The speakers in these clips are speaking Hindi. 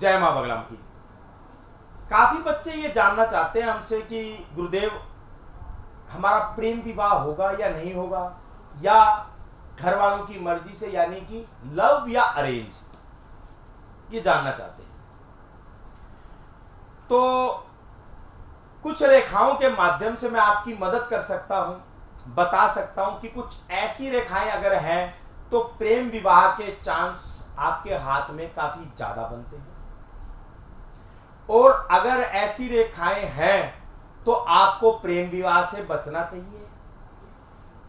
जय मां बगलाम की। काफी बच्चे ये जानना चाहते हैं हमसे कि गुरुदेव हमारा प्रेम विवाह होगा या नहीं होगा, या घर वालों की मर्जी से, यानी कि लव या अरेंज, ये जानना चाहते हैं। तो कुछ रेखाओं के माध्यम से मैं आपकी मदद कर सकता हूं, बता सकता हूं कि कुछ ऐसी रेखाएं अगर हैं तो प्रेम विवाह के चांस आपके हाथ में काफी ज्यादा बनते हैं, और अगर ऐसी रेखाएं हैं तो आपको प्रेम विवाह से बचना चाहिए।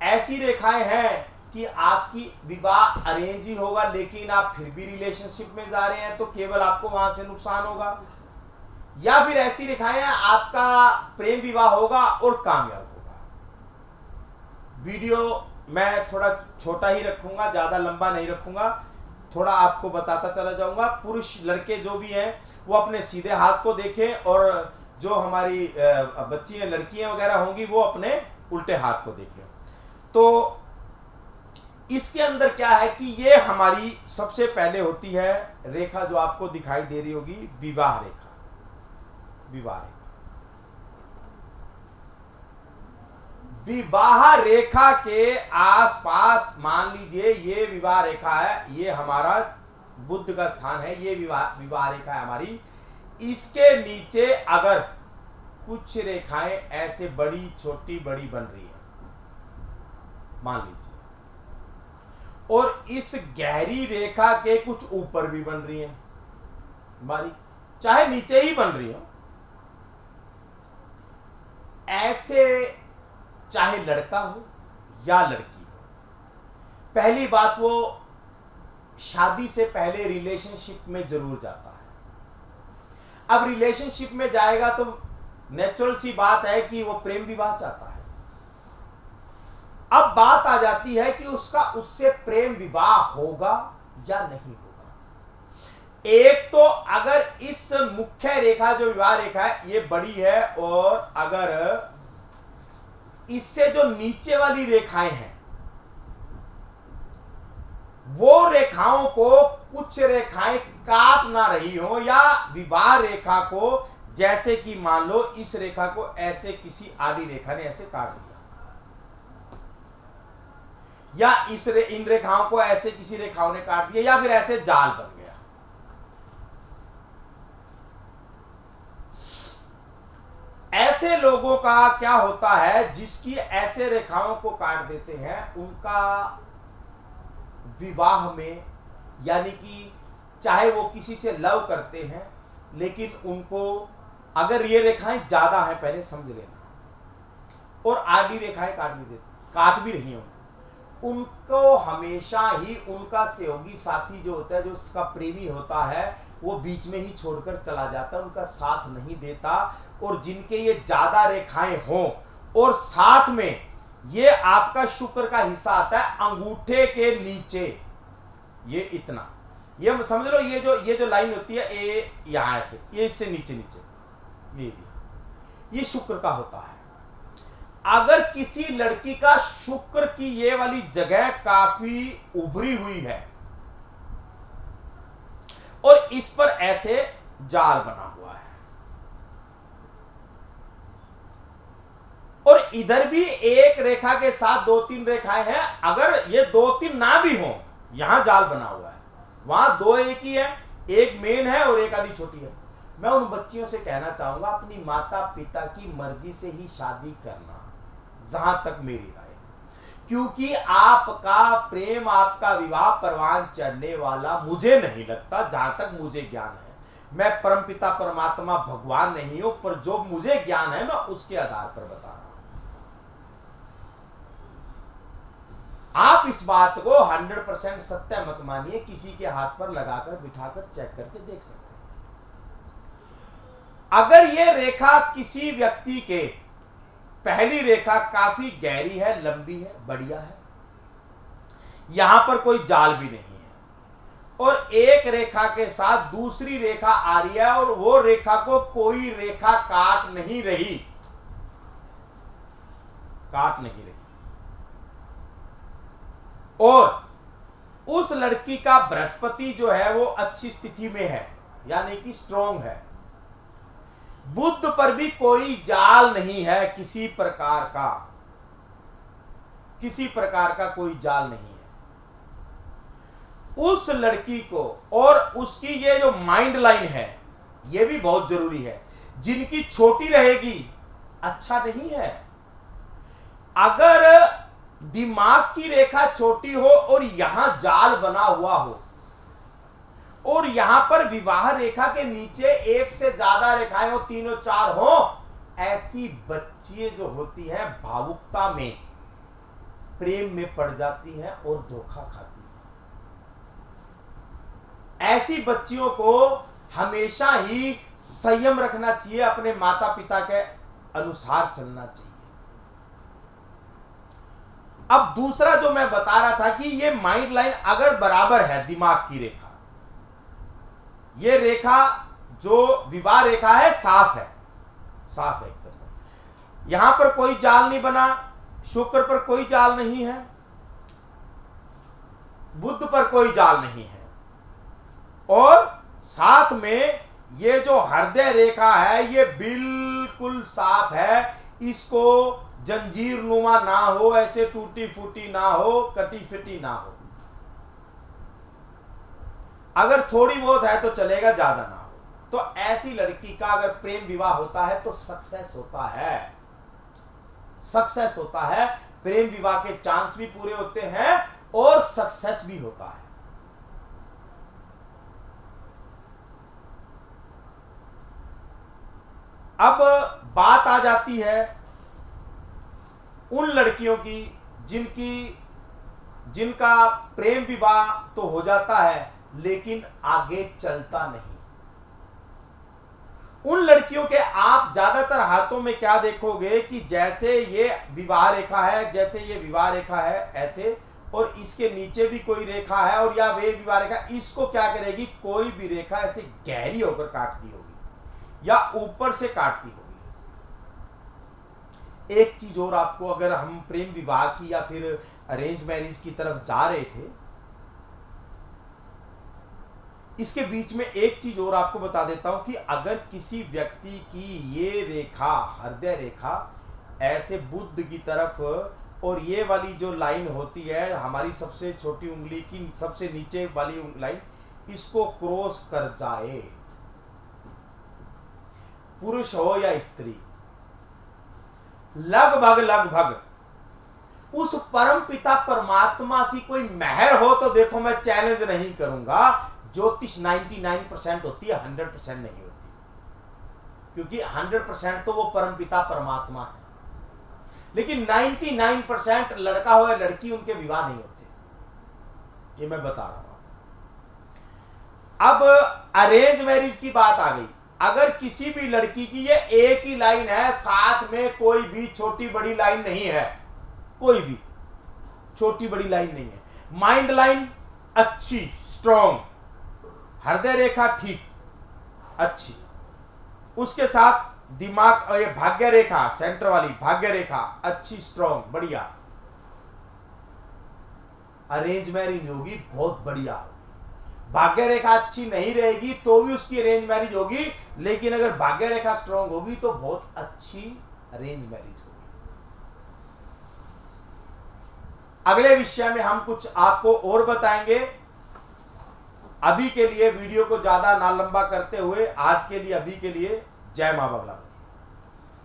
ऐसी रेखाएं हैं कि आपकी विवाह अरेंज ही होगा लेकिन आप फिर भी रिलेशनशिप में जा रहे हैं तो केवल आपको वहां से नुकसान होगा, या फिर ऐसी रेखाएं हैं आपका प्रेम विवाह होगा और कामयाब होगा। वीडियो मैं थोड़ा छोटा ही रखूंगा, ज्यादा लंबा नहीं रखूंगा, थोड़ा आपको बताता चला जाऊंगा। पुरुष लड़के जो भी हैं वो अपने सीधे हाथ को देखें, और जो हमारी बच्चियां लड़कियां वगैरह होंगी वो अपने उल्टे हाथ को देखें। तो इसके अंदर क्या है कि ये हमारी सबसे पहले होती है रेखा जो आपको दिखाई दे रही होगी, विवाह रेखा। विवाह रेखा, विवाह रेखा के आसपास मान लीजिए ये विवाह रेखा है, ये हमारा बुध का स्थान है, ये विवाह रेखा है हमारी। इसके नीचे अगर कुछ रेखाएं ऐसे बड़ी छोटी बड़ी बन रही है मान लीजिए, और इस गहरी रेखा के कुछ ऊपर भी बन रही है बारीक, चाहे नीचे ही बन रही हो, ऐसे चाहे लड़का हो या लड़की हो, पहली बात वो शादी से पहले रिलेशनशिप में जरूर जाता है। अब रिलेशनशिप में जाएगा तो नेचुरल सी बात है कि वो प्रेम विवाह चाहता है। अब बात आ जाती है कि उसका उससे प्रेम विवाह होगा या नहीं होगा। एक तो अगर इस मुख्य रेखा जो विवाह रेखा है ये बड़ी है, और अगर इससे जो नीचे वाली रेखाएं हैं वो रेखाओं को कुछ रेखाएं काट ना रही हो, या विवाह रेखा को जैसे कि मान लो इस रेखा को ऐसे किसी आड़ी रेखा ने ऐसे काट दिया, या इन रेखाओं को ऐसे किसी रेखाओं ने काट दिया, या फिर ऐसे जाल बन गया। ऐसे लोगों का क्या होता है, जिसकी ऐसे रेखाओं को काट देते हैं, उनका विवाह में, यानी कि चाहे वो किसी से लव करते हैं लेकिन उनको अगर ये रेखाएं ज्यादा हैं, पहले समझ लेना, और आडी रेखाएं काट भी रही हैं, उनको हमेशा ही उनका सहयोगी साथी जो होता है, जो उसका प्रेमी होता है, वो बीच में ही छोड़कर चला जाता है, उनका साथ नहीं देता। और जिनके ये ज्यादा रेखाएं हों और साथ में ये आपका शुक्र का हिस्सा आता है अंगूठे के नीचे, ये इतना, ये समझ लो, ये जो लाइन होती है ये यहां से, ये इससे नीचे ये शुक्र का होता है। अगर किसी लड़की का शुक्र की ये वाली जगह काफी उभरी हुई है और इस पर ऐसे जाल बना हुआ है, और इधर भी एक रेखा के साथ दो तीन रेखाएं हैं, अगर ये दो तीन ना भी हो, यहां जाल बना हुआ है, वहां दो एक ही है, एक मेन है और एक आधी छोटी है। मैं उन बच्चियों से कहना चाहूंगा अपनी माता पिता की मर्जी से ही शादी करना, जहां तक मेरी राय है, क्योंकि आपका प्रेम, आपका विवाह परवान चढ़ने वाला मुझे नहीं लगता, जहां तक मुझे ज्ञान है। मैं परमपिता परमात्मा भगवान नहीं हूं, पर जो मुझे ज्ञान है मैं उसके आधार पर बता रहा हूं। आप इस बात को 100% सत्य मत मानिए, किसी के हाथ पर लगाकर बिठाकर चेक करके देख सकते हैं। अगर ये रेखा किसी व्यक्ति के, पहली रेखा काफी गहरी है, लंबी है, बढ़िया है, यहां पर कोई जाल भी नहीं है, और एक रेखा के साथ दूसरी रेखा आ रही है और वो रेखा को कोई रेखा काट नहीं रही, और उस लड़की का बृहस्पति जो है वो अच्छी स्थिति में है, यानी कि स्ट्रॉन्ग है। बुध पर भी कोई जाल नहीं है, किसी प्रकार का, किसी प्रकार का कोई जाल नहीं है। उस लड़की को और उसकी ये जो माइंड लाइन है, ये भी बहुत जरूरी है। जिनकी छोटी रहेगी अच्छा नहीं है। अगर दिमाग की रेखा छोटी हो और यहां जाल बना हुआ हो और यहां पर विवाह रेखा के नीचे एक से ज्यादा रेखाएं हो, तीनों चार हो, ऐसी बच्ची जो होती है भावुकता में, प्रेम में पड़ जाती है और धोखा खाती है। ऐसी बच्चियों को हमेशा ही संयम रखना चाहिए, अपने माता पिता के अनुसार चलना चाहिए। अब दूसरा जो मैं बता रहा था कि ये माइंड लाइन अगर बराबर है, दिमाग की रेखा, ये रेखा जो विवाह रेखा है साफ है, साफ है एकदम। यहां पर कोई जाल नहीं बना, शुक्र पर कोई जाल नहीं है, बुध पर कोई जाल नहीं है, और साथ में ये जो हृदय रेखा है ये बिल्कुल साफ है। इसको जंजीर नुमा ना हो, ऐसे टूटी फूटी ना हो, कटी फिटी ना हो। अगर थोड़ी बहुत है तो चलेगा, ज्यादा ना हो। तो ऐसी लड़की का अगर प्रेम विवाह होता है तो सक्सेस होता है, सक्सेस होता है। प्रेम विवाह के चांस भी पूरे होते हैं और सक्सेस भी होता है। अब बात आ जाती है उन लड़कियों की जिनका प्रेम विवाह तो हो जाता है लेकिन आगे चलता नहीं। उन लड़कियों के आप ज्यादातर हाथों में क्या देखोगे कि जैसे ये विवाह रेखा है, जैसे ये विवाह रेखा है ऐसे, और इसके नीचे भी कोई रेखा है और या वे विवाह रेखा, इसको क्या करेगी, कोई भी रेखा ऐसे गहरी होकर काटती होगी या ऊपर से काटती होगी। एक चीज और आपको, अगर हम प्रेम विवाह की या फिर अरेंज मैरिज की तरफ जा रहे थे, इसके बीच में एक चीज और आपको बता देता हूं कि अगर किसी व्यक्ति की ये रेखा, हृदय रेखा ऐसे बुध की तरफ, और ये वाली जो लाइन होती है हमारी सबसे छोटी उंगली की सबसे नीचे वाली लाइन, इसको क्रॉस कर जाए, पुरुष हो या स्त्री, लगभग उस परम पिता परमात्मा की कोई मेहर हो तो देखो, मैं चैलेंज नहीं करूंगा, ज्योतिष 99% होती है, 100% नहीं होती, क्योंकि 100% तो वो परम पिता परमात्मा है, लेकिन 99% लड़का हो या लड़की, उनके विवाह नहीं होते। ये मैं बता रहा हूं। अब अरेंज मैरिज की बात आ गई। अगर किसी भी लड़की की ये एक ही लाइन है, साथ में कोई भी छोटी बड़ी लाइन नहीं है, कोई भी छोटी बड़ी लाइन नहीं है, माइंड लाइन अच्छी स्ट्रॉन्ग, हृदय रेखा ठीक अच्छी, उसके साथ दिमाग, ये भाग्य रेखा सेंटर वाली भाग्य रेखा अच्छी स्ट्रॉन्ग बढ़िया, अरेंज मैरिज होगी बहुत बढ़िया होगी। भाग्य रेखा अच्छी नहीं रहेगी तो भी उसकी अरेंज मैरिज होगी, लेकिन अगर भाग्य रेखा स्ट्रॉन्ग होगी तो बहुत अच्छी अरेंज मैरिज होगी। अगले विषय में हम कुछ आपको और बताएंगे। अभी के लिए वीडियो को ज्यादा ना लंबा करते हुए आज के लिए, अभी के लिए जय मां बगला।